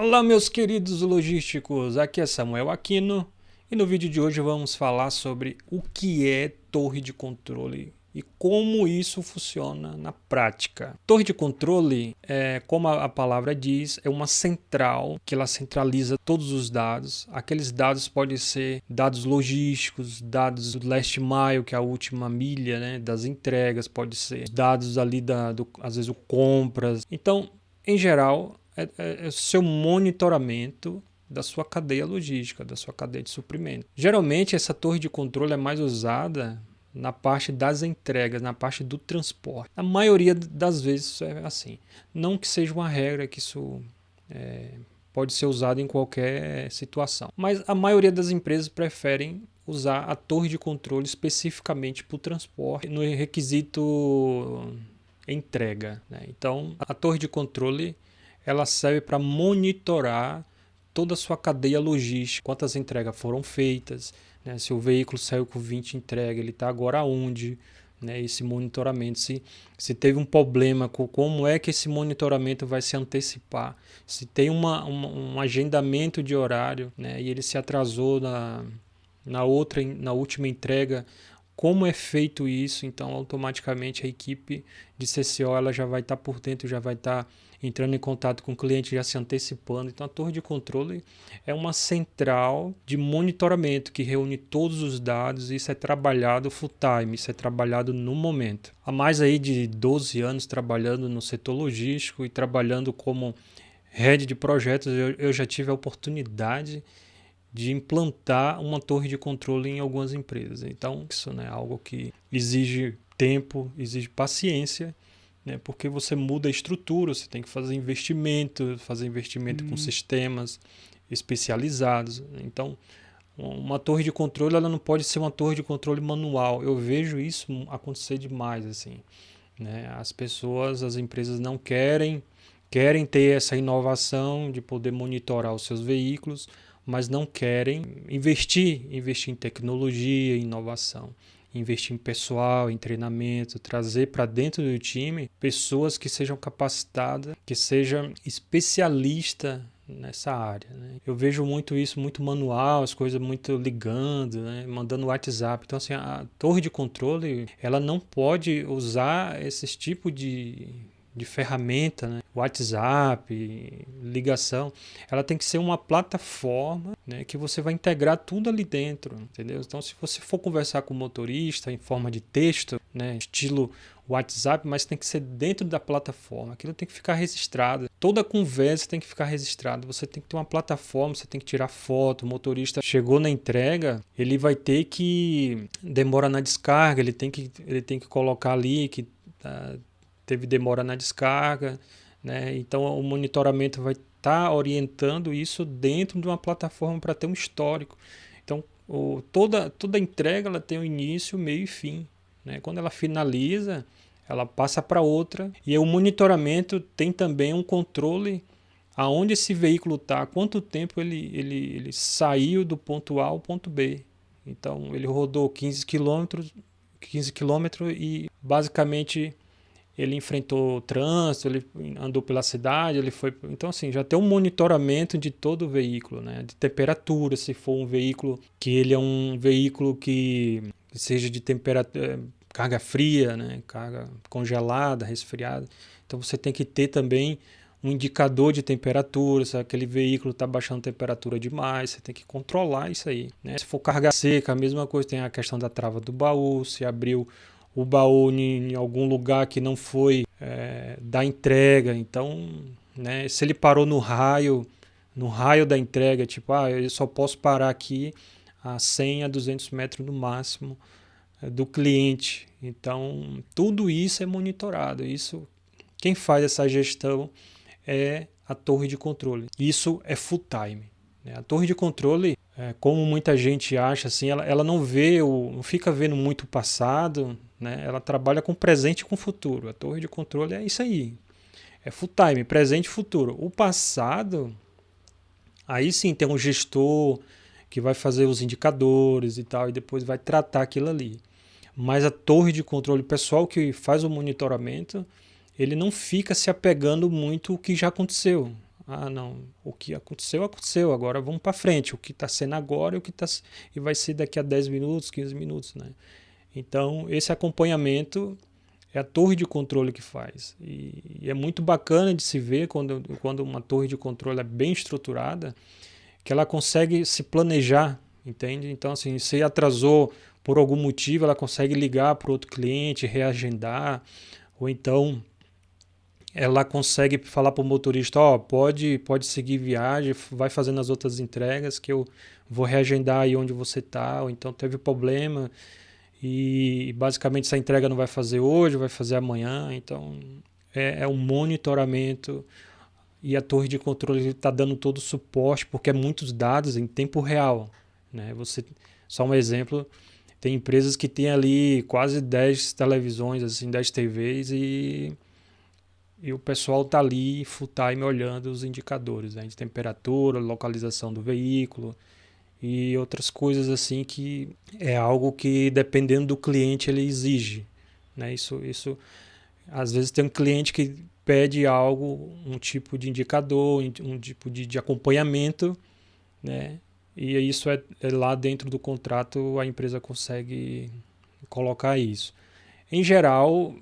Fala, meus queridos logísticos, aqui é Samuel Aquino e no vídeo de hoje vamos falar sobre o que é torre de controle e como isso funciona na prática. Torre de controle, como a palavra diz, é uma central que ela centraliza todos os dados. Aqueles dados podem ser dados logísticos, dados do last mile, que é a última milha, né, das entregas, pode ser dados ali às vezes o compras. Então, em geral, é o seu monitoramento da sua cadeia logística, da sua cadeia de suprimento. Geralmente, essa torre de controle é mais usada na parte das entregas, na parte do transporte. A maioria das vezes é assim. Não que seja uma regra, que isso pode ser usado em qualquer situação. Mas a maioria das empresas preferem usar a torre de controle especificamente para o transporte, no requisito entrega, né? Então, a torre de controle ela serve para monitorar toda a sua cadeia logística, quantas entregas foram feitas, né? Se o veículo saiu com 20 entregas, ele está agora aonde, né? Esse monitoramento, se teve um problema, como é que esse monitoramento vai se antecipar, se tem um agendamento de horário, né? E ele se atrasou na última entrega, como é feito isso. Então automaticamente a equipe de CCO ela já vai estar por dentro, já vai estar entrando em contato com o cliente, já se antecipando. Então a torre de controle é uma central de monitoramento que reúne todos os dados. Isso é trabalhado full time, isso é trabalhado no momento. Há mais aí de 12 anos trabalhando no setor logístico e trabalhando como head de projetos, eu já tive a oportunidade de implantar uma torre de controle em algumas empresas. Então, isso é algo que exige tempo, exige paciência, né? Porque você muda a estrutura, você tem que fazer investimento com sistemas especializados. Então, uma torre de controle ela não pode ser uma torre de controle manual. Eu vejo isso acontecer demais, assim, né? As empresas não querem ter essa inovação de poder monitorar os seus veículos, mas não querem investir em tecnologia, em inovação, investir em pessoal, em treinamento, trazer para dentro do time pessoas que sejam capacitadas, que sejam especialistas nessa área, né? Eu vejo muito isso, muito manual, as coisas muito ligando, né? Mandando WhatsApp. Então, assim, a torre de controle, ela não pode usar esses tipos de ferramenta, né? WhatsApp, ligação, ela tem que ser uma plataforma, né, que você vai integrar tudo ali dentro, entendeu? Então, se você for conversar com o motorista em forma de texto, né, estilo WhatsApp, mas tem que ser dentro da plataforma, aquilo tem que ficar registrado, toda conversa tem que ficar registrada, você tem que ter uma plataforma, você tem que tirar foto, o motorista chegou na entrega, ele vai ter que demora na descarga, ele tem que colocar ali que teve demora na descarga, né? Então o monitoramento vai estar orientando isso dentro de uma plataforma para ter um histórico. Então toda entrega ela tem um início, meio e fim, né? Quando ela finaliza, ela passa para outra, e o monitoramento tem também um controle aonde esse veículo está, quanto tempo ele saiu do ponto A ao ponto B. Então ele rodou 15 quilômetros e basicamente ele enfrentou trânsito, ele andou pela cidade, ele foi... Então, assim, já tem um monitoramento de todo o veículo, né? De temperatura, se for um veículo que ele é um veículo que seja de temperatura, carga fria, né? Carga congelada, resfriada. Então, você tem que ter também um indicador de temperatura, se aquele veículo está baixando temperatura demais, você tem que controlar isso aí, né? Se for carga seca, a mesma coisa, tem a questão da trava do baú, se abriu o baú em algum lugar que não foi da entrega. Então, né, se ele parou no raio da entrega, tipo, eu só posso parar aqui a 100 a 200 metros no máximo do cliente. Então, tudo isso é monitorado. Quem faz essa gestão é a torre de controle. Isso é full time, né? A torre de controle, como muita gente acha, assim, ela não fica vendo muito o passado, né? Ela trabalha com presente e com futuro. A torre de controle é isso aí. É full time, presente e futuro. O passado, aí sim tem um gestor que vai fazer os indicadores e tal, e depois vai tratar aquilo ali. Mas a torre de controle, o pessoal que faz o monitoramento, ele não fica se apegando muito ao que já aconteceu. Ah, não, o que aconteceu, aconteceu, agora vamos para frente, o que está sendo agora e vai ser daqui a 10 minutos, 15 minutos, né? Então, esse acompanhamento é a torre de controle que faz. E é muito bacana de se ver quando uma torre de controle é bem estruturada, que ela consegue se planejar, entende? Então, assim, se atrasou por algum motivo, ela consegue ligar para outro cliente, reagendar, ou então ela consegue falar para o motorista, ó, pode seguir viagem, vai fazendo as outras entregas que eu vou reagendar aí onde você está, ou então teve problema e basicamente essa entrega não vai fazer hoje, vai fazer amanhã, então é um monitoramento e a torre de controle está dando todo o suporte porque é muitos dados em tempo real, né? Só um exemplo, tem empresas que têm ali quase 10 televisões, assim, 10 TVs e o pessoal tá ali full time olhando os indicadores, né, de temperatura, localização do veículo e outras coisas assim que é algo que dependendo do cliente ele exige, né? Isso às vezes tem um cliente que pede algo, um tipo de indicador, um tipo de acompanhamento, né? E isso é lá dentro do contrato a empresa consegue colocar isso. Em geral,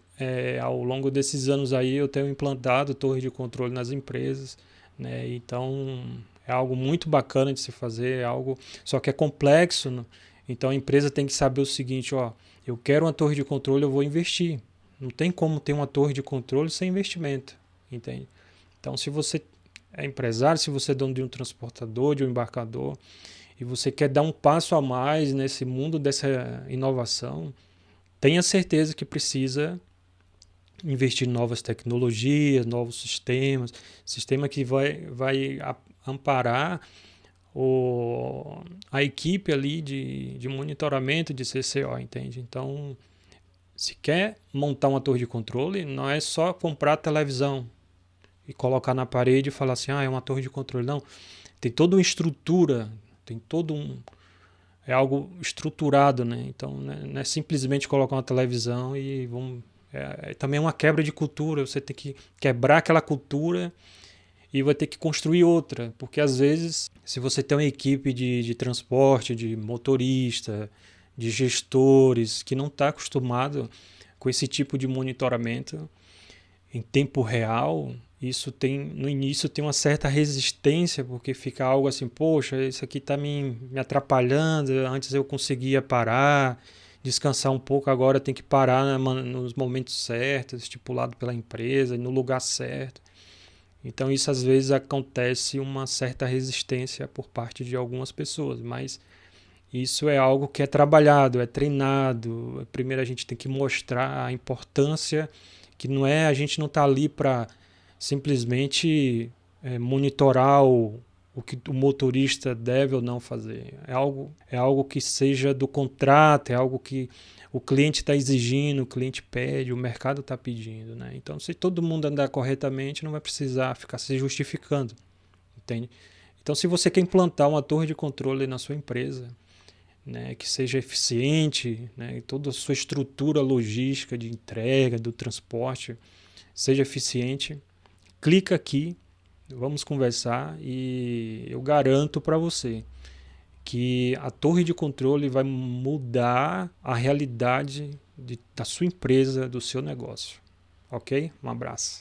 ao longo desses anos aí eu tenho implantado torre de controle nas empresas, né? Então é algo muito bacana de se fazer, é algo só que é complexo, né? Então a empresa tem que saber o seguinte, ó, eu quero uma torre de controle, eu vou investir. Não tem como ter uma torre de controle sem investimento, entende? Então se você é empresário, se você é dono de um transportador, de um embarcador, e você quer dar um passo a mais nesse mundo dessa inovação, tenha certeza que precisa investir em novas tecnologias, novos sistemas, sistema que vai amparar a equipe ali de monitoramento de CCO, entende? Então, se quer montar uma torre de controle, não é só comprar televisão e colocar na parede e falar assim, é uma torre de controle. Não, tem toda uma estrutura, tem todo um... É algo estruturado, né? Então, não é simplesmente colocar uma televisão e vamos... também é uma quebra de cultura, você tem que quebrar aquela cultura e vai ter que construir outra, porque às vezes, se você tem uma equipe de transporte, de motorista, de gestores, que não está acostumado com esse tipo de monitoramento em tempo real, isso no início tem uma certa resistência, porque fica algo assim, poxa, isso aqui está me atrapalhando, antes eu conseguia parar, descansar um pouco, agora tem que parar nos momentos certos, estipulado pela empresa, no lugar certo. Então isso às vezes acontece uma certa resistência por parte de algumas pessoas, mas isso é algo que é trabalhado, é treinado. Primeiro a gente tem que mostrar a importância que a gente não está ali para simplesmente monitorar o que o motorista deve ou não fazer. É algo que seja do contrato, é algo que o cliente está exigindo, o cliente pede, o mercado está pedindo, né? Então, se todo mundo andar corretamente, não vai precisar ficar se justificando, entende? Então, se você quer implantar uma torre de controle na sua empresa, né, que seja eficiente, né, toda a sua estrutura logística de entrega, do transporte, seja eficiente, clica aqui, vamos conversar e eu garanto para você que a torre de controle vai mudar a realidade da sua empresa, do seu negócio. Ok? Um abraço.